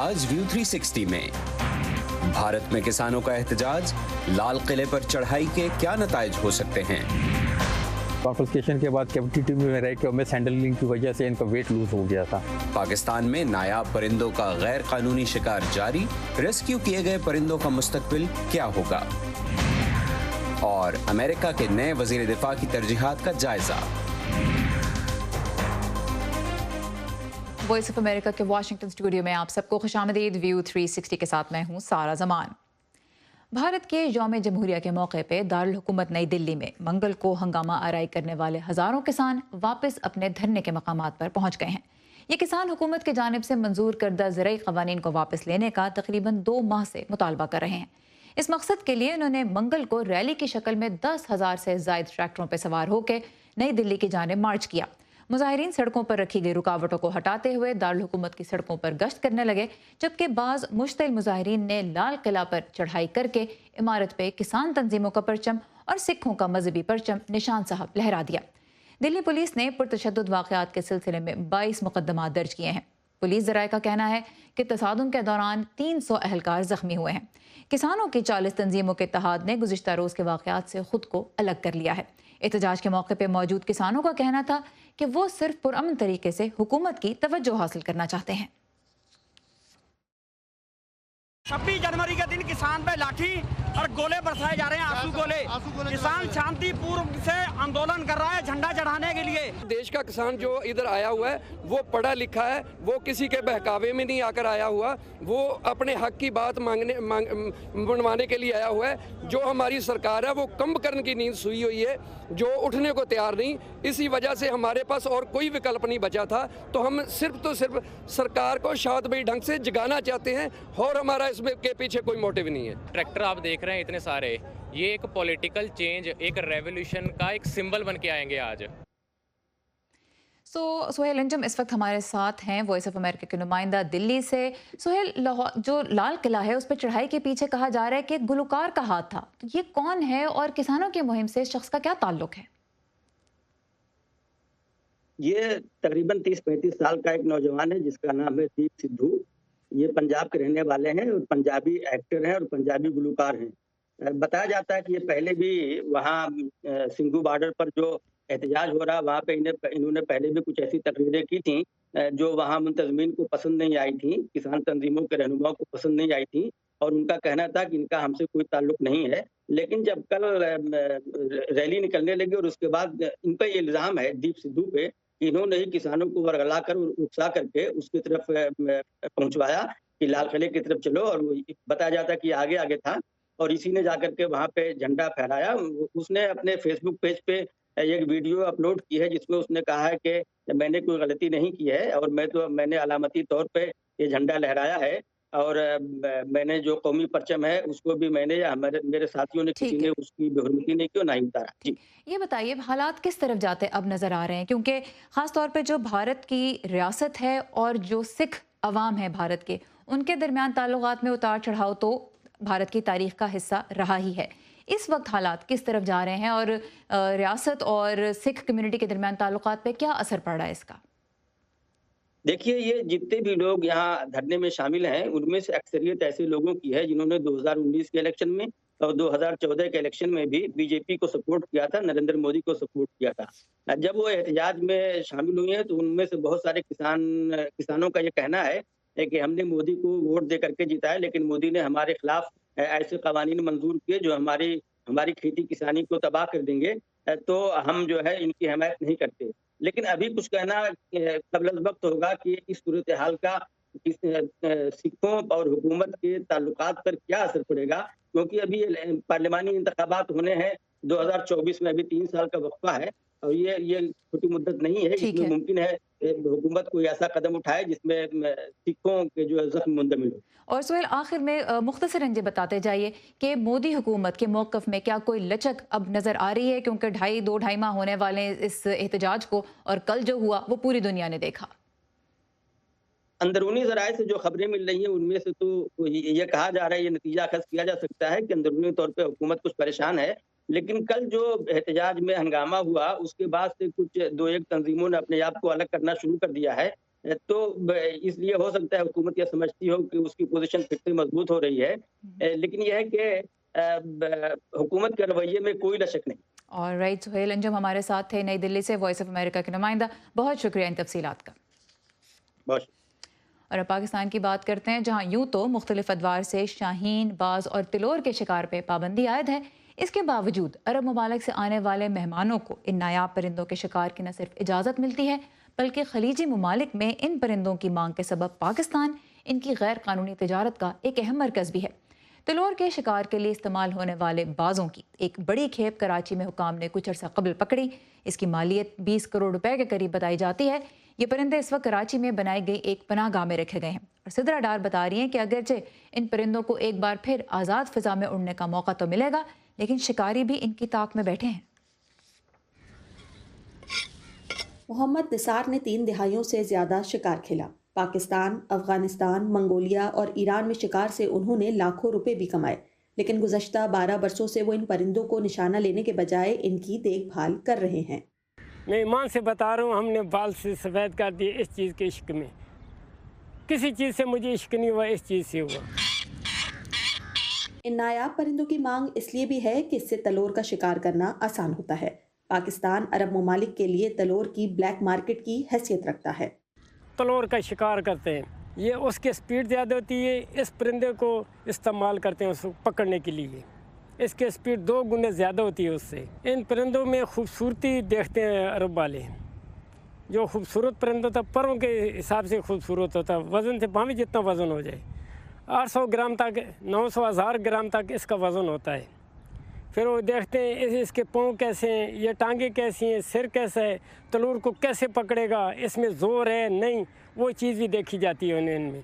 आज व्यू 360 में भारत में किसानों का एहतजाज, लाल किले पर चढ़ाई के क्या नताइज हो सकते हैं। कॉन्फिस्केशन के बाद कैप्टिविटी में रह के सैंडलिंग की वजह से इनका वेट लूज हो गया था। पाकिस्तान में नायाब परिंदों का गैर कानूनी शिकार जारी, रेस्क्यू किए गए परिंदों का मुस्तकबिल क्या होगा। और अमेरिका के नए वजीर दिफा की तरजीहात का जायजा। वॉइस ऑफ अमेरिका के वाशिंगटन स्टूडियो में आप सबको खुशामदीद। व्यू 360 के साथ मैं हूं सारा जमान। भारत के यौम जमहूरिया के मौके पे दारुल हुकूमत नई दिल्ली में मंगल को हंगामा आराई करने वाले हज़ारों किसान वापस अपने धरने के मकामात पर पहुंच गए हैं। ये किसान हुकूमत की जानिब से मंजूर करदा ज़रई क़वानीन को वापस लेने का तकरीबन 2 माह से मुतालबा कर रहे हैं। इस मकसद के लिए उन्होंने मंगल को रैली की शक्ल में 10,000 से ज़ायद ट्रैक्टरों पर सवार होकर नई दिल्ली की जानिब मार्च किया। मुजाहिरीन सड़कों पर रखी गई रुकावटों को हटाते हुए दारुल हुकूमत की सड़कों पर गश्त करने लगे, जबकि बाज़ मुश्तिल मुजाहिरीन ने लाल किला पर चढ़ाई करके इमारत पे किसान तंजीमों का परचम और सिखों का मजहबी परचम निशान साहब लहरा दिया। दिल्ली पुलिस ने पुरतशद्दुद वाक़यात के सिलसिले में 22 मुकदमा दर्ज किए हैं। पुलिस ज़राए का कहना है कि तसादुम के दौरान 300 अहलकार जख्मी हुए हैं। किसानों की 40 तंजीमों के इत्तेहाद ने गुज़िश्ता रोज़ के वाक़यात से खुद को अलग कर लिया है। एहतजाज के मौके पर मौजूद किसानों का कहना था कि वो सिर्फ पुरअमन तरीके से हुकूमत की तवज्जो हासिल करना चाहते हैं। 26 जनवरी के दिन किसान पे लाठी और गोले बरसाए जा रहे हैं, आंसू गोले। किसान शांतिपूर्व से आंदोलन कर रहा है झंडा चढ़ाने के लिए। देश का किसान जो इधर आया हुआ है वो पढ़ा लिखा है, वो किसी के बहकावे में नहीं आकर आया हुआ, वो अपने हक की बात मनवाने के लिए आया हुआ है। जो हमारी सरकार है वो कुंभकर्ण की नींद सोई हुई है, जो उठने को तैयार नहीं। इसी वजह से हमारे पास और कोई विकल्प नहीं बचा था, तो हम सिर्फ सरकार को शांतमयी ढंग से जगाना चाहते हैं और हमारा इसमें के पीछे कोई मोटिव नहीं है। ट्रैक्टर आप देख रहे हैं इतने सारे, ये एक पॉलिटिकल चेंज, एक रेवोल्यूशन का एक सिंबल बन के आएंगे आज। सोहेल अंजम इस वक्त हमारे साथ हैं, वॉइस ऑफ अमेरिका के नुमाइंदा दिल्ली से। सोहेल, जो लाल किला है उस पर चढ़ाई के पीछे कहा जा रहा है कि एक गुलकार का हाथ था, तो ये कौन है और किसानों की मुहिम से इस शख्स का क्या ताल्लुक है? ये तकरीबन 30-35 साल का एक नौजवान है जिसका नाम है दीप सिद्धू। ये पंजाब के रहने वाले हैं और पंजाबी एक्टर हैं और पंजाबी गुलकार हैं। बताया जाता है कि ये पहले भी वहाँ सिंघू बॉर्डर पर जो एहतजाज हो रहा वहाँ पे इन्होंने पहले भी कुछ ऐसी तकरीरें की थी जो वहाँ मुंतजमीन को पसंद नहीं आई थी, किसान तंजीमों के रहनुमाओं को पसंद नहीं आई थी और उनका कहना था कि इनका हमसे कोई ताल्लुक नहीं है। लेकिन जब कल रैली निकलने लगी और उसके बाद इन पर ये इल्ज़ाम है दीप सिद्धू पे, इन्होंने ही किसानों को वर्गला कर उकसा करके उसकी तरफ पहुंचवाया कि लाल किले की तरफ चलो, और बताया जाता है कि आगे आगे था और इसी ने जाकर के वहां पे झंडा फहराया। उसने अपने फेसबुक पेज पे एक वीडियो अपलोड की है जिसमें उसने कहा है कि मैंने कोई गलती नहीं की है और मैंने अलामती तौर पे ये झंडा लहराया है और मैंने जो कौमी परचम है उसको भी मैंने या मेरे साथियों ने किसी ने उसकी बेहुरमती नहीं की, ना ही उतारा। जी, ये बताइए हालात किस तरफ जाते अब नजर आ रहे हैं, क्योंकि खास तौर पे जो भारत की रियासत है और जो सिख अवाम है भारत के, उनके दरमियान ताल्लुकात में उतार चढ़ाव तो भारत की तारीख का हिस्सा रहा ही है। इस वक्त हालात किस तरफ जा रहे हैं और रियासत और सिख कम्युनिटी के दरमियान ताल्लुकात पे क्या असर पड़ रहा है इसका? देखिए, ये जितने भी लोग यहाँ धरने में शामिल हैं उनमें से अक्सरियत ऐसे लोगों की है जिन्होंने 2019 के इलेक्शन में और 2014 के इलेक्शन में भी बीजेपी को सपोर्ट किया था, नरेंद्र मोदी को सपोर्ट किया था। जब वो एहतजाज में शामिल हुए हैं तो उनमें से बहुत सारे किसानों का ये कहना है कि हमने मोदी को वोट दे करके जिताया, लेकिन मोदी ने हमारे खिलाफ ऐसे कवानीन मंजूर किए जो हमारी खेती किसानी को तबाह कर देंगे, तो हम जो है इनकी हमायत नहीं करते। लेकिन अभी कुछ कहना कबल वक्त होगा कि इस सूरत हाल का सिखों और हुकूमत के ताल्लुकात पर क्या असर पड़ेगा, क्योंकि अभी पार्लिमानी इंतखाबात होने हैं 2024 में, अभी 3 साल का वक्फा है और ये छोटी मुद्दत नहीं है। इसमें मुमकिन है हुकूमत कोई ऐसा कदम उठाए जिसमें सिखों के जो जख्म मुंतमिल हो। और सोहेल, आखिर में मुख्तसरन ये बताते जाइए कि मोदी हुकूमत के मौक़िफ़ में क्या कोई लचक अब नज़र आ रही है, क्योंकि 2.5 माह होने वाले इस एहतजाज को और कल जो हुआ वो पूरी दुनिया ने देखा। अंदरूनी ज़राए से जो खबरें मिल रही हैं उनमें से तो ये कहा जा रहा है, ये नतीजा अखज़ किया जा सकता है कि अंदरूनी तौर पे हुकूमत कुछ परेशान है। लेकिन कल जो एहतजाज में हंगामा हुआ उसके बाद से कुछ 2-1 तंजीमों ने अपने आप को अलग करना शुरू कर दिया है। तो اس لیے ہو سکتا ہے حکومت یہ سمجھتی ہو کہ اس کی پوزیشن پھر سے مضبوط ہو رہی ہے، لیکن یہ ہے کہ حکومت کے رویے میں کوئی شک نہیں۔ اور رائٹ، سہیل انجم ہمارے ساتھ تھے نئی دلی سے، وائس آف امریکہ کے نمائندہ، بہت شکریہ ان تفصیلات کا۔ بہت شکریہ۔ اور اب پاکستان کی بات کرتے ہیں، جہاں یوں تو مختلف ادوار سے شاہین، باز اور تلور کے شکار پہ پابندی عائد ہے، اس کے باوجود عرب ممالک سے آنے والے مہمانوں کو ان نایاب پرندوں کے شکار کی نہ صرف اجازت ملتی ہے بلکہ خلیجی ممالک میں ان پرندوں کی مانگ کے سبب پاکستان ان کی غیر قانونی تجارت کا ایک اہم مرکز بھی ہے۔ تلور کے شکار کے لیے استعمال ہونے والے بازوں کی ایک بڑی کھیپ کراچی میں حکام نے کچھ عرصہ قبل پکڑی۔ اس کی مالیت 20 کروڑ روپے کے قریب بتائی جاتی ہے۔ یہ پرندے اس وقت کراچی میں بنائی گئی ایک پناہ گاہ میں رکھے گئے ہیں، اور سدرا ڈار بتا رہی ہیں کہ اگرچہ ان پرندوں کو ایک بار پھر آزاد فضا میں اڑنے کا موقع تو ملے گا، لیکن شکاری بھی ان کی طاق میں بیٹھے ہیں۔ محمد نثار نے 3 دہائیوں سے زیادہ شکار کھیلا۔ پاکستان، افغانستان، منگولیا اور ایران میں شکار سے انہوں نے لاکھوں روپے بھی کمائے، لیکن گزشتہ 12 برسوں سے وہ ان پرندوں کو نشانہ لینے کے بجائے ان کی دیکھ بھال کر رہے ہیں۔ میں ایمان سے بتا رہا ہوں، ہم نے بال سے سفید کر دیے اس چیز کے عشق میں۔ کسی چیز سے مجھے عشق نہیں ہوا، اس چیز سے ہوا۔ ان نایاب پرندوں کی مانگ اس لیے بھی ہے کہ اس سے تلور کا شکار کرنا آسان ہوتا ہے۔ پاکستان عرب ممالک کے لیے تلور کی بلیک مارکیٹ کی حیثیت رکھتا ہے۔ تلور کا شکار کرتے ہیں، یہ اس کی سپیڈ زیادہ ہوتی ہے، اس پرندے کو استعمال کرتے ہیں اس کو پکڑنے کے لیے، اس کی سپیڈ 2 گنے زیادہ ہوتی ہے اس سے۔ ان پرندوں میں خوبصورتی دیکھتے ہیں عرب والے، جو خوبصورت پرندہ ہوتا ہے پروں کے حساب سے خوبصورت ہوتا ہے، وزن سے پاویں جتنا وزن ہو جائے، 800 گرام تک، 900 1000 گرام تک اس کا وزن ہوتا ہے۔ پھر وہ دیکھتے ہیں اس کے پاؤں کیسے ہیں، یہ ٹانگیں کیسی ہیں، سر کیسا ہے، تلور کو کیسے پکڑے گا، اس میں زور ہے نہیں، وہ چیز بھی دیکھی جاتی ہے ان میں۔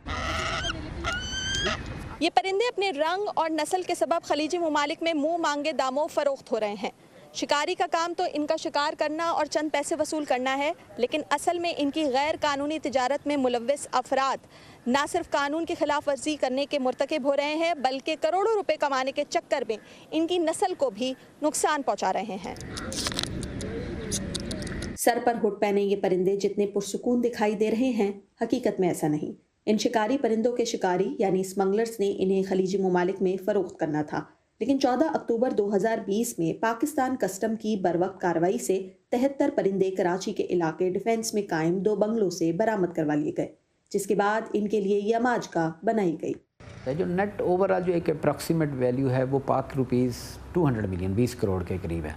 یہ پرندے اپنے رنگ اور نسل کے سبب خلیجی ممالک میں منہ مانگے داموں فروخت ہو رہے ہیں۔ شکاری کا کام تو ان کا شکار کرنا اور چند پیسے وصول کرنا ہے، لیکن اصل میں ان کی غیر قانونی تجارت میں ملوث افراد نہ صرف قانون کی خلاف ورزی کرنے کے مرتکب ہو رہے ہیں بلکہ کروڑوں روپے کمانے کے چکر میں ان کی نسل کو بھی نقصان پہنچا رہے ہیں۔ سر پر ہڈ پہنے یہ پرندے جتنے پرسکون دکھائی دے رہے ہیں، حقیقت میں ایسا نہیں۔ ان شکاری پرندوں کے شکاری یعنی اسمگلرز نے انہیں خلیجی ممالک میں فروخت کرنا تھا، لیکن 14 اکتوبر 2020 میں پاکستان کسٹم کی بروقت کارروائی سے 73 پرندے کراچی کے علاقے ڈیفینس میں قائم 2 بنگلوں سے برآمد کروا لیے گئے، جس کے بعد ان کے لیے یہ اماج گاہ بنائی گئی۔ جو نیٹ اوور آل جو ایک اپروکسیمیٹ ویلیو ہے وہ پاک روپیز 200 ملین، 20 کروڑ کے قریب ہے،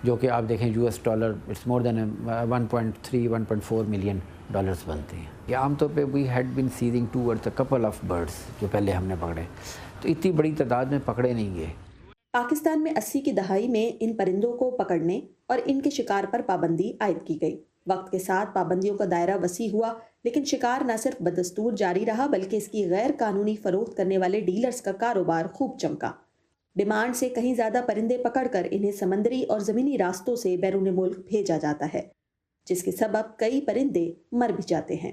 جو کہ آپ دیکھیں US dollar it's more than 1.3-1.4 million dollars بنتے ہیں۔ یہ عام طور پہ we had been seizing towards a couple of birds, جو پہلے ہم نے پکڑے، تو اتنی بڑی تعداد میں پکڑے نہیں گئے۔ پاکستان میں 80 کی دہائی میں ان پرندوں کو پکڑنے اور ان کے شکار پر پابندی عائد کی گئی۔ وقت کے ساتھ پابندیوں کا دائرہ وسیع ہوا، لیکن شکار نہ صرف بدستور جاری رہا بلکہ اس کی غیر قانونی فروخت کرنے والے ڈیلرز کا کاروبار خوب چمکا۔ ڈیمانڈ سے کہیں زیادہ پرندے پکڑ کر انہیں سمندری اور زمینی راستوں سے بیرون ملک بھیجا جاتا ہے، جس کے سبب کئی پرندے مر بھی جاتے ہیں۔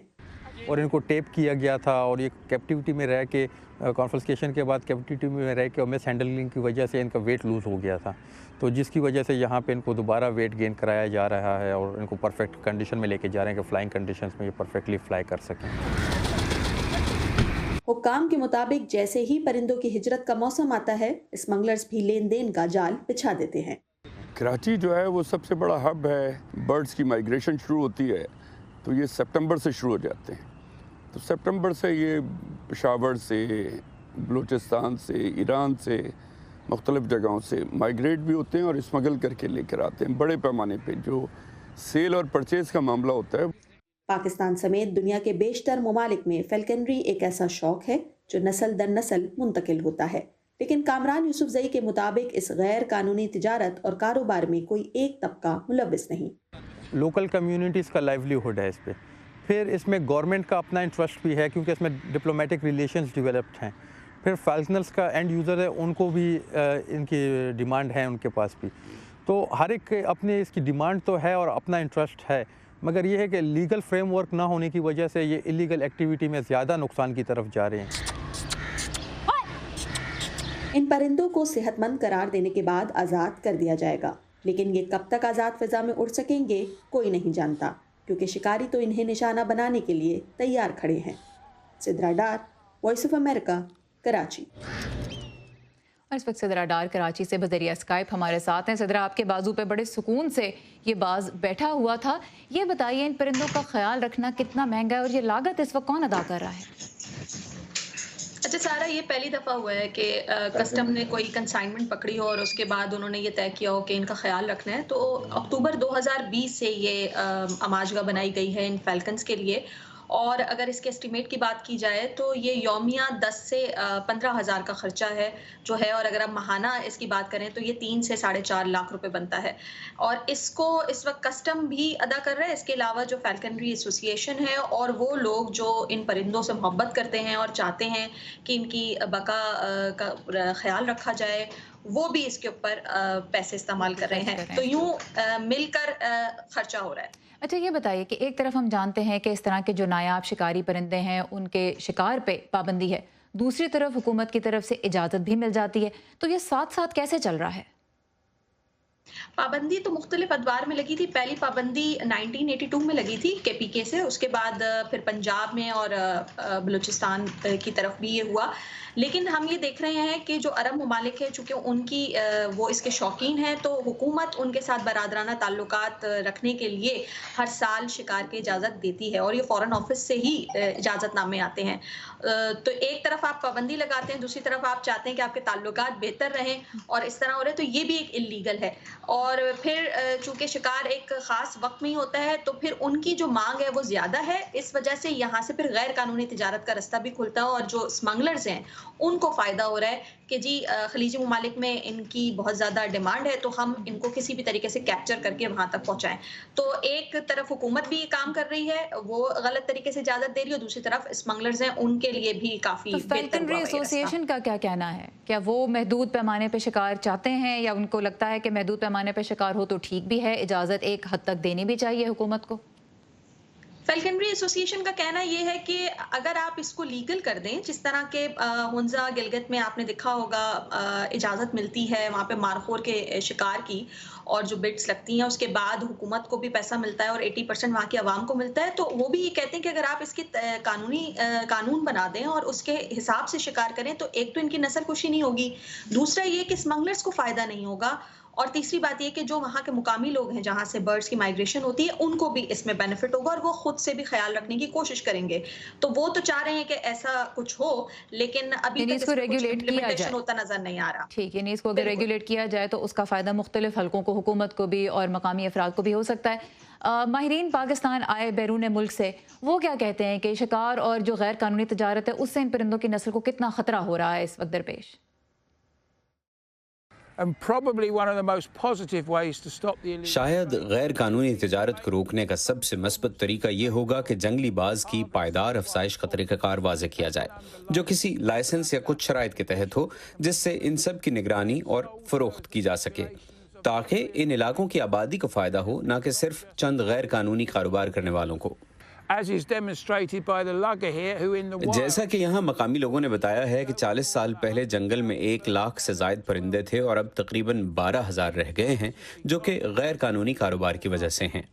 اور ان کو ٹیپ کیا گیا تھا، اور یہ کیپٹیوٹی میں رہ کے کانفسکیشن کے بعد کیپٹیوٹی میں رہ کے مس ہینڈلنگ کی وجہ سے ان کا ویٹ لوز ہو گیا تھا، تو جس کی وجہ سے یہاں پہ ان کو دوبارہ ویٹ گین کرایا جا رہا ہے اور ان کو پرفیکٹ کنڈیشن میں لے کے جا رہے ہیں کہ فلائنگ کنڈیشنز میں یہ پرفیکٹلی فلائی کر سکیں۔ حکام کے مطابق جیسے ہی پرندوں کی ہجرت کا موسم آتا ہے، اسمگلرز بھی لین دین کا جال بچھا دیتے ہیں۔ کراچی جو ہے وہ سب سے بڑا ہب ہے، برڈز کی مائیگریشن شروع ہوتی ہے تو یہ سپٹمبر سے شروع ہو جاتے ہیں، تو سپٹمبر سے یہ پشاور سے، بلوچستان سے، ایران سے، مختلف جگہوں سے مائیگریٹ بھی ہوتے ہیں اور اسمگل کر کے لے کر آتے ہیں بڑے پیمانے پہ۔ جو سیل اور پرچیز کا معاملہ ہوتا ہے، پاکستان سمیت دنیا کے بیشتر ممالک میں فیلکنری ایک ایسا شوق ہے جو نسل در نسل منتقل ہوتا ہے، لیکن کامران یوسفزئی کے مطابق اس غیر قانونی تجارت اور کاروبار میں کوئی ایک طبقہ ملوث نہیں۔ لوکل کمیونٹیز کا لائیولیہوڈ ہے اس پہ، پھر اس میں گورنمنٹ کا اپنا انٹرسٹ بھی ہے کیونکہ اس میں ڈپلومیٹک ریلیشنز ڈیولپڈ ہیں، پھر فالکنرز کا اینڈ یوزر ہے، ان کو بھی ان کی ڈیمانڈ ہے ان کے پاس بھی، تو ہر ایک اپنے اس کی ڈیمانڈ تو ہے اور اپنا انٹرسٹ ہے، مگر یہ ہے کہ لیگل فریم ورک نہ ہونے کی وجہ سے یہ الیگل ایکٹیویٹی میں زیادہ نقصان کی طرف جا رہے ہیں۔ ان پرندوں کو صحت مند قرار دینے کے بعد آزاد کر دیا جائے گا، لیکن یہ کب تک آزاد فضا میں اڑ سکیں گے کوئی نہیں جانتا۔ क्योंकि शिकारी तो इन्हें निशाना बनाने के लिए तैयार खड़े हैं। सिद्रा डार, वॉइस ऑफ अमेरिका, कराची। और इस वक्त सिद्रा डार कराची से बज़रिया स्काइप हमारे साथ हैं। सिद्रा, आपके बाजू पे बड़े सुकून से ये बाज बैठा हुआ था। ये बताइए, इन परिंदों का ख्याल रखना कितना महंगा है और ये लागत इस वक्त कौन अदा कर रहा है? अच्छा सारा, ये पहली दफ़ा हुआ है कि कस्टम ने कोई कंसाइनमेंट पकड़ी हो और उसके बाद उन्होंने ये तय किया हो कि इनका ख्याल रखना है। तो अक्टूबर 2020 से ये अमाजगा बनाई गई है इन फैल्कन्स के लिए, और अगर इसके एस्टिमेट की बात की जाए तो ये यौमिया 10 से 15 हज़ार का खर्चा है जो है, और अगर आप माहाना इसकी बात करें तो ये 3 से 4.5 लाख रुपए बनता है, और इसको इस वक्त कस्टम भी अदा कर रहा है। इसके अलावा जो फैल्कनरी एसोसिएशन है और वो लोग जो इन परिंदों से मोहब्बत करते हैं और चाहते हैं कि इनकी बका का ख्याल रखा जाए, वो भी इसके ऊपर पैसे इस्तेमाल कर रहे हैं। तो यूं मिलकर खर्चा हो रहा है। अच्छा, ये बताइए कि एक तरफ हम जानते हैं कि इस तरह के जो नायाब शिकारी परिंदे हैं उनके शिकार पे पाबंदी है, दूसरी तरफ हुकूमत की तरफ से इजाज़त भी मिल जाती है, तो ये साथ साथ कैसे चल रहा है? पाबंदी तो मुख्तलिफ अदवार में लगी थी। पहली पाबंदी 1982 में लगी थी KPK से, उसके बाद फिर पंजाब में और बलूचिस्तान की तरफ भी ये हुआ। लेकिन हम ये देख रहे हैं कि जो अरब ममालिक है, चूँकि उनकी वो इसके शौकीन हैं, तो हुकूमत उनके साथ बरादराना ताल्लुकात रखने के लिए हर साल शिकार की इजाज़त देती है, और ये फ़ॉरेन ऑफिस से ही इजाज़तनामे आते हैं। तो एक तरफ आप पाबंदी लगाते हैं, दूसरी तरफ आप चाहते हैं कि आपके ताल्लुकात बेहतर रहें, और इस तरह हो रहे हैं, तो ये भी एक इल्लीगल है। और फिर चूँकि शिकार एक ख़ास वक्त में ही होता है, तो फिर उनकी जो मांग है वो ज़्यादा है, इस वजह से यहाँ से फिर गैर कानूनी तिजारत का रास्ता भी खुलता है, और जो स्मगलर्स हैं उनको फ़ायदा हो रहा है कि जी खलीजी ममालिक में इनकी बहुत ज़्यादा डिमांड है, तो हम इनको किसी भी तरीके से कैप्चर करके वहाँ तक पहुँचाएं। तो एक तरफ हुकूमत भी काम कर रही है, वो गलत तरीके से इजाज़त दे रही है, और दूसरी तरफ स्मगलर्स हैं, उनके लिए भी काफ़ी। तो फैल्कनरी एसोसिएशन का क्या कहना है? क्या वो महदूद पैमाने पे शिकार चाहते हैं, या उनको लगता है कि महदूद पैमाने पे शिकार हो तो ठीक भी है, इजाज़त एक हद तक देनी भी चाहिए हुकूमत को? फैल्कनरी एसोसिएशन का कहना यह है कि अगर आप इसको लीगल कर दें, जिस तरह के हुंजा गिलगित में आपने देखा होगा इजाज़त मिलती है वहाँ पे मारखोर के शिकार की, और जो बिट्स लगती हैं उसके बाद हुकूमत को भी पैसा मिलता है और 80% वहाँ की आवाम को मिलता है। तो वो भी ये कहते हैं कि अगर आप इसकी कानून बना दें और उसके हिसाब से शिकार करें, तो एक तो इनकी नस्ल कुशी नहीं होगी, दूसरा ये कि स्मगलर्स को फ़ायदा नहीं होगा, और तीसरी बात ये कि जो वहाँ के मुकामी लोग हैं जहाँ से बर्ड्स की माइग्रेशन होती है, उनको भी इसमें बेनिफिट होगा, और वो खुद से भी ख्याल रखने की कोशिश करेंगे। तो वो तो चाह रहे हैं कि ऐसा कुछ हो, लेकिन अभी तक इसको रेगुलेट किया होता नजर नहीं आ रहा। ठीक है, नहीं, इसको अगर रेगुलेट किया जाए तो उसका फ़ायदा मुख्तलिफ हलकों को, हुकूमत को भी और मकामी अफराद को भी हो सकता है। माहिरीन पाकिस्तान आए बैरून मुल्क से, वो क्या कहते हैं कि शिकार और जो गैर कानूनी तजारत है उससे इन परिंदों की नस्ल को कितना ख़तरा हो रहा है इस वक्त दरपेश? शायद गैर कानूनी तिजारत को रोकने का सबसे मस्बत तरीका ये होगा कि जंगली बाज की पायदार अफसाइश का तरीक़ाकार वाज़े किया जाए, जो किसी लाइसेंस या कुछ शराइत के तहत हो, जिससे इन सब की निगरानी और फ़रोख्त की जा सके, ताकि इन इलाकों की आबादी को फ़ायदा हो, न कि सिर्फ चंद गैर कानूनी कारोबार करने वालों को। जैसा कि यहाँ मकामी लोगों ने बताया है कि 40 साल पहले जंगल में 1 लाख से ज़ायद परिंदे थे, और अब तकरीबन 12,000 रह गए हैं, जो कि गैर कानूनी कारोबार की वजह से हैं।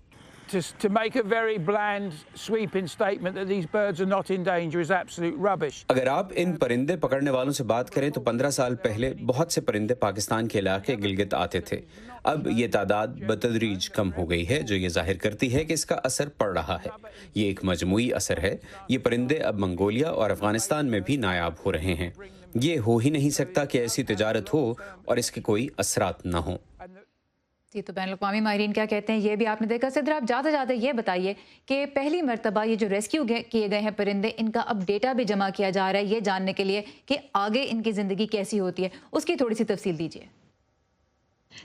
To make a very bland, sweeping statement that these birds are not in danger is absolute rubbish. अगर आप इन परिंदे पकड़ने वालों से बात करें तो 15 साल पहले बहुत से परिंदे पाकिस्तान के इलाके गिलगित आते थे। अब ये तादाद बतदरीज कम हो गई है, जो ये जाहिर करती है कि इसका असर पड़ रहा है। ये एक मजमूई असर है। ये परिंदे अब मंगोलिया और अफगानिस्तान में भी नायाब हो रहे हैं। ये हो ही नहीं सकता कि ऐसी तिजारत हो और इसके कोई असरात न हो। जी, तो बैनुल अक़वामी माहिरीन क्या कहते हैं ये भी आपने देखा। सिद्रा, आप जाते जाते ये बताइए कि पहली मरतबा ये जो रेस्क्यू किए गए हैं परिंदे, इनका अब डेटा भी जमा किया जा रहा है ये जानने के लिए कि आगे इनकी ज़िंदगी कैसी होती है, उसकी थोड़ी सी तफसील दीजिए।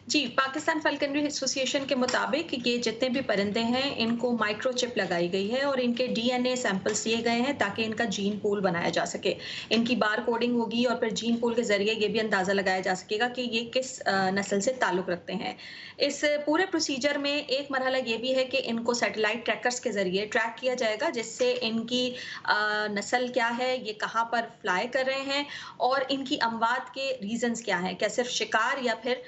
जी, पाकिस्तान फैल्कनरी एसोसिएशन के मुताबिक ये जितने भी परिंदे हैं इनको माइक्रोचिप लगाई गई है और इनके DNA सैंपल्स लिए गए हैं ताकि इनका जीन पूल बनाया जा सके। इनकी बार कोडिंग होगी और फिर जीन पूल के जरिए ये भी अंदाज़ा लगाया जा सकेगा कि ये किस नस्ल से ताल्लुक़ रखते हैं। इस पूरे प्रोसीजर में एक मरहला ये भी है कि इनको सैटेलाइट ट्रैकर्स के जरिए ट्रैक किया जाएगा, जिससे इनकी नस्ल क्या है, ये कहाँ पर फ्लाई कर रहे हैं और इनकी अमवात के रीजंस क्या हैं, क्या सिर्फ शिकार या फिर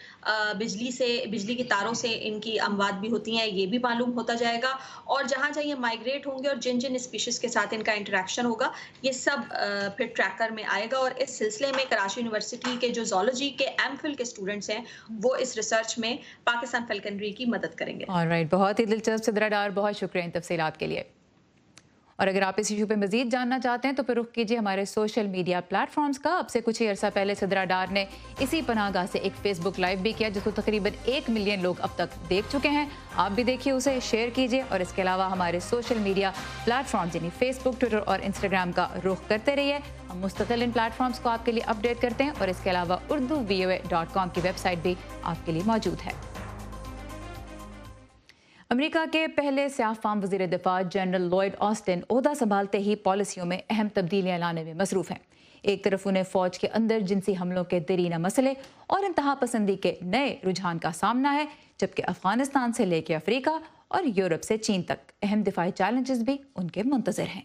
بجلی کی تاروں سے ان کی اموات بھی ہوتی ہیں، یہ بھی معلوم ہوتا جائے گا، اور جہاں جہاں یہ مائیگریٹ ہوں گے اور جن اسپیشیز کے ساتھ ان کا انٹریکشن ہوگا یہ سب پھر ٹریکر میں آئے گا. اور اس سلسلے میں کراچی یونیورسٹی کے جو زولوجی کے ایم فل کے اسٹوڈنٹس ہیں وہ اس ریسرچ میں پاکستان فیلکنری کی مدد کریں گے. آلرائٹ، بہت ہی دلچسپ صدرہ ڈار، بہت شکریہ ان تفصیلات کے لیے. اور اگر آپ اس ایشو پہ مزید جاننا چاہتے ہیں تو پھر رخ کیجیے ہمارے سوشل میڈیا پلیٹ فارمز کا. اب سے کچھ ہی عرصہ پہلے صدرہ ڈار نے اسی پناہ گاہ سے ایک فیس بک لائیو بھی کیا جس کو تقریباً 1 ملین لوگ اب تک دیکھ چکے ہیں. آپ بھی دیکھیے اسے، شیئر کیجیے، اور اس کے علاوہ ہمارے سوشل میڈیا پلیٹ فارمز یعنی فیس بک، ٹویٹر اور انسٹاگرام کا رخ کرتے رہیے. ہم مستقل ان پلیٹ فارمز کو آپ کے لیے اپڈیٹ کرتے ہیں، اور اس کے علاوہ urduvoa.com کی ویب سائٹ بھی آپ کے لیے موجود ہے. امریکہ کے پہلے سیاہ فام وزیر دفاع جنرل لوئڈ آسٹن عہدہ سنبھالتے ہی پالیسیوں میں اہم تبدیلیاں لانے میں مصروف ہیں. ایک طرف انہیں فوج کے اندر جنسی حملوں کے دیرینہ مسئلے اور انتہا پسندی کے نئے رجحان کا سامنا ہے، جبکہ افغانستان سے لے کے افریقہ اور یورپ سے چین تک اہم دفاعی چیلنجز بھی ان کے منتظر ہیں.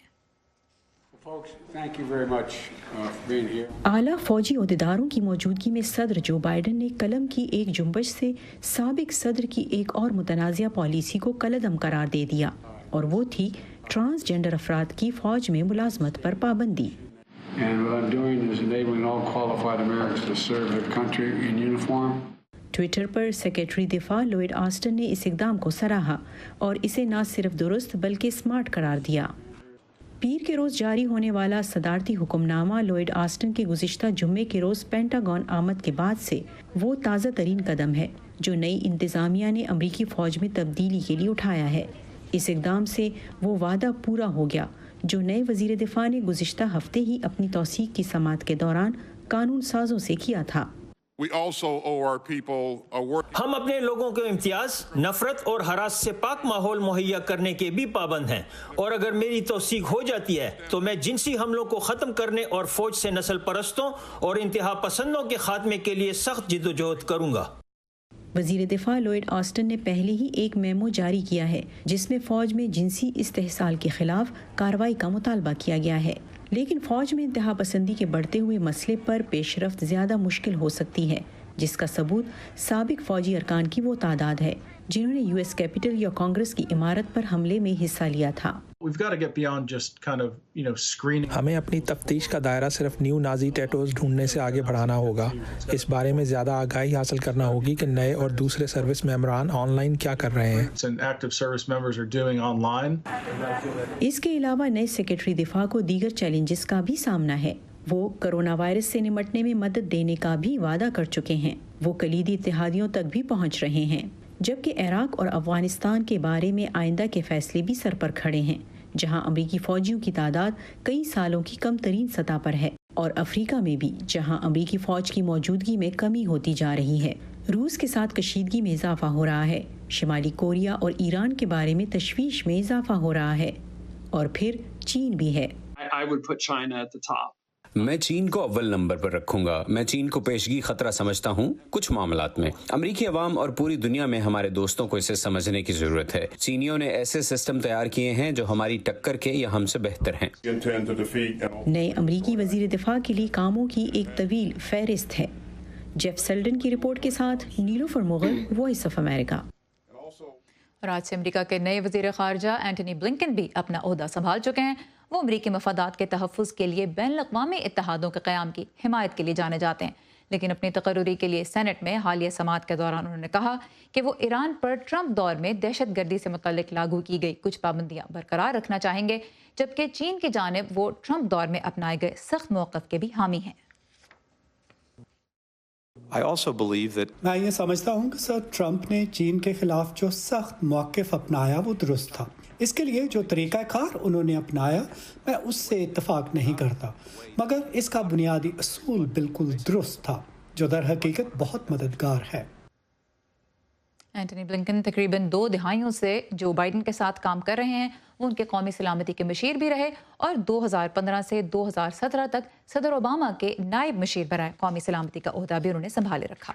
اعلیٰ فوجی عہدیداروں کی موجودگی میں صدر جو بائیڈن نے قلم کی ایک جنبش سے سابق صدر کی ایک اور متنازعہ پالیسی کو کالعدم قرار دے دیا، اور وہ تھی ٹرانسجینڈر افراد کی فوج میں ملازمت پر پابندی. ٹویٹر پر سیکریٹری دفاع لوئڈ آسٹن نے اس اقدام کو سراہا اور اسے نہ صرف درست بلکہ اسمارٹ قرار دیا. پیر کے روز جاری ہونے والا صدارتی حکم نامہ لوئڈ آسٹن کے گزشتہ جمعے کے روز پینٹاگون آمد کے بعد سے وہ تازہ ترین قدم ہے جو نئی انتظامیہ نے امریکی فوج میں تبدیلی کے لیے اٹھایا ہے. اس اقدام سے وہ وعدہ پورا ہو گیا جو نئے وزیر دفاع نے گزشتہ ہفتے ہی اپنی توثیق کی سماعت کے دوران قانون سازوں سے کیا تھا. ہم اپنے لوگوں کو امتیاز، نفرت اور ہراس سے پاک ماحول مہیا کرنے کے بھی پابند ہیں، اور اگر میری توثیق ہو جاتی ہے تو میں جنسی حملوں کو ختم کرنے اور فوج سے نسل پرستوں اور انتہا پسندوں کے خاتمے کے لیے سخت جدوجہد کروں گا. وزیر دفاع لوئڈ آسٹن نے پہلے ہی ایک میمو جاری کیا ہے جس میں فوج میں جنسی استحصال کے خلاف کارروائی کا مطالبہ کیا گیا ہے، لیکن فوج میں انتہا پسندی کے بڑھتے ہوئے مسئلے پر پیش رفت زیادہ مشکل ہو سکتی ہے، جس کا ثبوت سابق فوجی ارکان کی وہ تعداد ہے جنہوں نے یو ایس کیپٹل یا کانگریس کی عمارت پر حملے میں حصہ لیا تھا. ہمیں اپنی تفتیش کا دائرہ صرف نیو نازی ٹیٹوز ڈھونڈنے سے آگے بڑھانا ہوگا. اس بارے میں زیادہ آگاہی حاصل کرنا ہوگی کہ نئے اور دوسرے سروس ممبران آن لائن کیا کر رہے ہیں. اس کے علاوہ نئے سیکرٹری دفاع کو دیگر چیلنجز کا بھی سامنا ہے. وہ کرونا وائرس سے نمٹنے میں مدد دینے کا بھی وعدہ کر چکے ہیں. وہ کلیدی اتحادیوں تک بھی پہنچ رہے ہیں، جبکہ عراق اور افغانستان کے بارے میں آئندہ کے فیصلے بھی سر پر کھڑے ہیں، جہاں امریکی فوجیوں کی تعداد کئی سالوں کی کم ترین سطح پر ہے، اور افریقہ میں بھی جہاں امریکی فوج کی موجودگی میں کمی ہوتی جا رہی ہے. روس کے ساتھ کشیدگی میں اضافہ ہو رہا ہے، شمالی کوریا اور ایران کے بارے میں تشویش میں اضافہ ہو رہا ہے، اور پھر چین بھی ہے. میں چین کو اول نمبر پر رکھوں گا. میں چین کو پیشگی خطرہ سمجھتا ہوں کچھ معاملات میں. امریکی عوام اور پوری دنیا میں ہمارے دوستوں کو اسے سمجھنے کی ضرورت ہے. چینیوں نے ایسے سسٹم تیار کیے ہیں جو ہماری ٹکر کے یا ہم سے بہتر ہیں. نئے امریکی وزیر دفاع کے لیے کاموں کی ایک طویل فہرست ہے. جیف سیلڈن کی رپورٹ کے ساتھ نیلوفر مغل، وائس آف امریکہ. اور آج سے امریکہ کے نئے وزیر خارجہ اینٹونی بلنکن بھی اپنا عہدہ سنبھال چکے ہیں. وہ امریکی مفادات کے تحفظ کے لیے بین الاقوامی اتحادوں کے قیام کی حمایت کے لیے جانے جاتے ہیں، لیکن اپنی تقرری کے لیے سینٹ میں حالیہ سماعت کے دوران انہوں نے کہا کہ وہ ایران پر ٹرمپ دور میں دہشت گردی سے متعلق لاگو کی گئی کچھ پابندیاں برقرار رکھنا چاہیں گے، جبکہ چین کی جانب وہ ٹرمپ دور میں اپنائے گئے سخت موقف کے بھی حامی ہیں. میں یہ سمجھتا ہوں کہ سر ٹرمپ نے چین کے خلاف جو سخت موقف اپنایا وہ درست تھا. اس کے لیے جو طریقہ کار انہوں نے اپنایا میں اس سے اتفاق نہیں کرتا، مگر اس کا بنیادی اصول بالکل درست تھا جو در حقیقت بہت مددگار ہے. اینٹونی بلنکن تقریباً 2 دہائیوں سے جو بائیڈن کے ساتھ کام کر رہے ہیں. وہ ان کے قومی سلامتی کے مشیر بھی رہے اور 2015 سے 2017 تک صدر اوباما کے نائب مشیر برائے قومی سلامتی کا عہدہ بھی انہوں نے سنبھالے رکھا.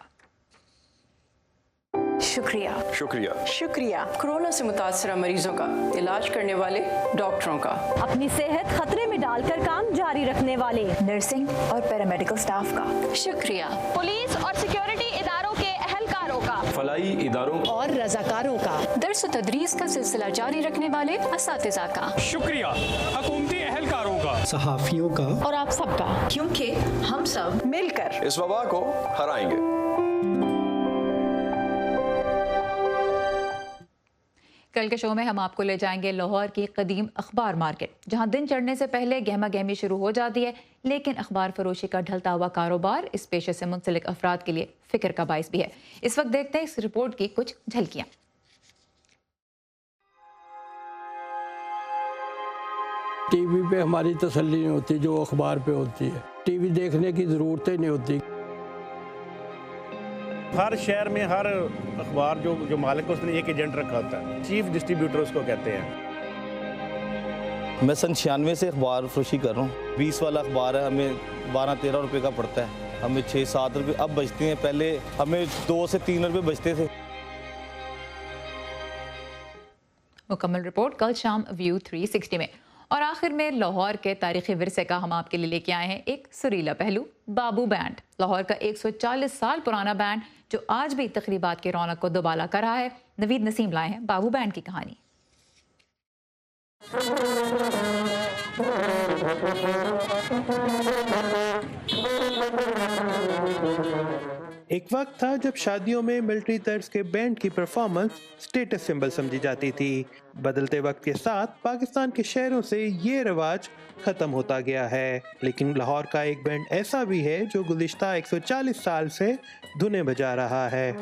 شکریہ شکریہ شکریہ. کورونا سے متاثرہ مریضوں کا علاج کرنے والے ڈاکٹروں کا، اپنی صحت خطرے میں ڈال کر کام جاری رکھنے والے نرسنگ اور پیرامیڈیکل سٹاف کا، شکریہ. پولیس اور سیکیورٹی اداروں کے اہلکاروں کا، फलाई इदारों और रजाकारों का, दर्स व तदरीस का सिलसिला जारी रखने वाले असातिज़ा का, शुक्रिया हुकूमती एहलकारों का, सहाफियों का और आप सबका, क्योंकि हम सब मिलकर इस वबा को हराएंगे। कल के शो में हम आपको ले जाएंगे लाहौर की कदीम अखबार मार्केट, जहां दिन चढ़ने से पहले गहमा गहमी शुरू हो जाती है, लेकिन अखबार फरोशी का ढलता हुआ कारोबार इस पेशे से मुंसलिक अफराद के लिए फिक्र का बाइस भी है। इस वक्त देखते हैं इस रिपोर्ट की कुछ झलकियां। टीवी पे हमारी तसल्ली नहीं होती जो अखबार पे होती है, टीवी देखने की ज़रूरत ही नहीं होती। हर शहर में हर अखबार जो मालिक है उसने एक एजेंट रखा होता है, चीफ डिस्ट्रीब्यूटर उसको कहते हैं। मैं सन 96 से अखबार फरोशी कर रहा हूँ। 20 वाला अखबार है, हमें 12-13 रुपये का पड़ता है, हमें 6-7 रुपये अब बचते हैं, पहले हमें 2 से 3 रुपये बचते थे। मुकम्मल रिपोर्ट कल शाम व्यू 360 में। और आखिर में लाहौर के तारीखी विरसे का हम आपके लिए लेके आए हैं एक सुरीला पहलू, बाबू बैंड। लाहौर का 140 साल पुराना बैंड जो आज भी तकरीबात की रौनक को दोबाला कर रहा है। नवीद नसीम लाए हैं बाबू बैंड की कहानी। एक वक्त था जब शादियों में मिलिट्री तर्ज के बैंड की परफॉर्मेंस स्टेटस सिंबल समझी जाती थी। बदलते वक्त के साथ पाकिस्तान के शहरों से ये रिवाज खत्म होता गया है, लेकिन लाहौर का एक बैंड ऐसा भी है जो गुज़िश्ता 140 साल से धुनें बजा रहा है।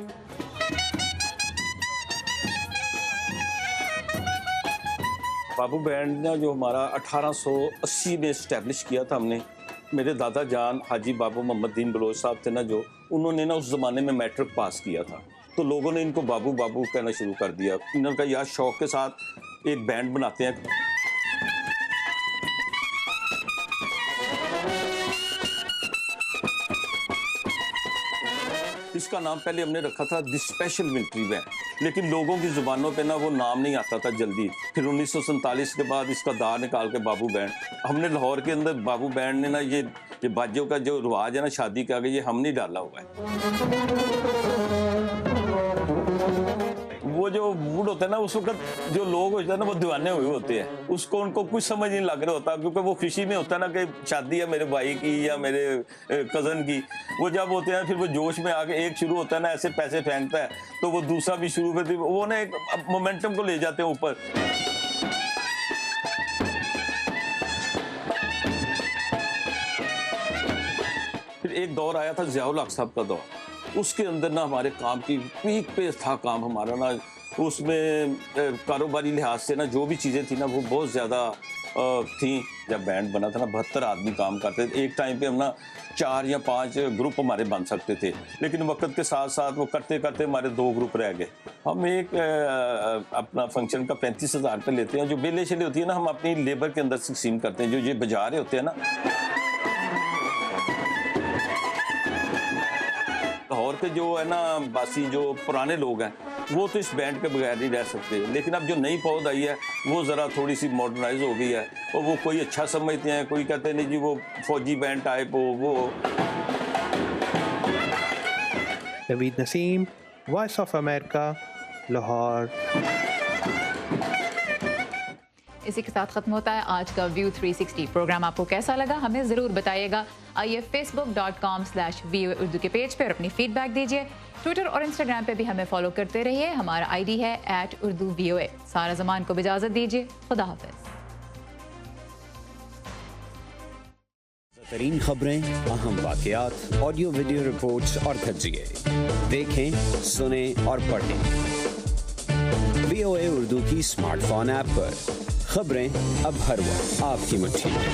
बाबू बैंड ने जो हमारा 1880 में इस्टेब्लिश किया था हमने, मेरे दादा जान हाजी बाबू मोहम्मद दीन बलोच साहब थे ना, जो उन्होंने ना उस ज़माने में मैट्रिक पास किया था, तो लोगों ने इनको बाबू बाबू कहना शुरू कर दिया। इनका यार शौक के साथ एक बैंड बनाते हैं। इसका नाम पहले हमने रखा था द स्पेशल मिलिट्री बैंड, लेकिन लोगों की ज़ुबानों पे ना वो नाम नहीं आता था जल्दी। फिर 1947 के बाद इसका दार निकाल के बाबू बैंड हमने लाहौर के अंदर बाबू बैंड ने ना ये बाजों का जो रिवाज है ना शादी का, ये हमने डाला हुआ है। वो जो मूड होता है ना उस वक्त जो लोग होते हैं ना वो दीवाने हुए होते हैं, उसको उनको कुछ समझ नहीं लग रहा होता, क्योंकि वो खुशी में होता है ना कि शादी है मेरे भाई की या मेरे कज़न की। वो जब होते हैं फिर वो जोश में आके एक शुरू होता है ना ऐसे पैसे फेंकता है, तो वो दूसरा भी शुरू करती, वो ना एक मोमेंटम को ले जाते हैं ऊपर। फिर एक दौर आया था ज़ियाउल हक साहब का दौर, उसके अंदर ना हमारे काम की पीक पे था काम हमारा ना, उसमें कारोबारी लिहाज से ना जो भी चीज़ें थी ना वो बहुत ज़्यादा थी। जब बैंड बना था ना 72 आदमी काम करते थे एक टाइम पे, हम ना 4 या 5 ग्रुप हमारे बन सकते थे, लेकिन वक्त के साथ साथ वो करते करते हमारे 2 ग्रुप रह गए। हम एक अपना फंक्शन का 35,000 रुपये लेते हैं, जो बेले शेले होती है ना हम अपनी लेबर के अंदर तकसीम करते हैं। जो ये बजा रहे होते हैं ना, लाहौर के जो है ना बासी जो पुराने लोग हैं वो तो इस बैंड के बगैर नहीं रह सकते, लेकिन अब जो नई पौध आई है वो ज़रा थोड़ी सी मॉडर्नाइज हो गई है, और वो कोई अच्छा समझते हैं, कोई कहते नहीं जी वो फौजी बैंड टाइप हो वो। Naveed Naseem, voice of America, Lahore. इसी के साथ खत्म होता है आज का व्यू 360 प्रोग्राम। आपको कैसा लगा हमें ज़रूर बताइएगा। आइए facebook.com/VOA उर्दू के पेज पर अपनी फीडबैक दीजिए। ट्विटर और इंस्टाग्राम पे भी हमें फॉलो करते रहिए। हमारा आईडी है @urduvoa। सारा ज़मान को भी इजाज़त दीजिए। खुदा हाफिज़। तरीन खबरें, अहम वाक़यात, ऑडियो वीडियो रिपोर्ट्स और तज्ज़िये देखें, सुने और पढ़ें VOA उर्दू की स्मार्टफोन ऐप पर। खबरें अब हर वक्त आपकी मुट्ठी में।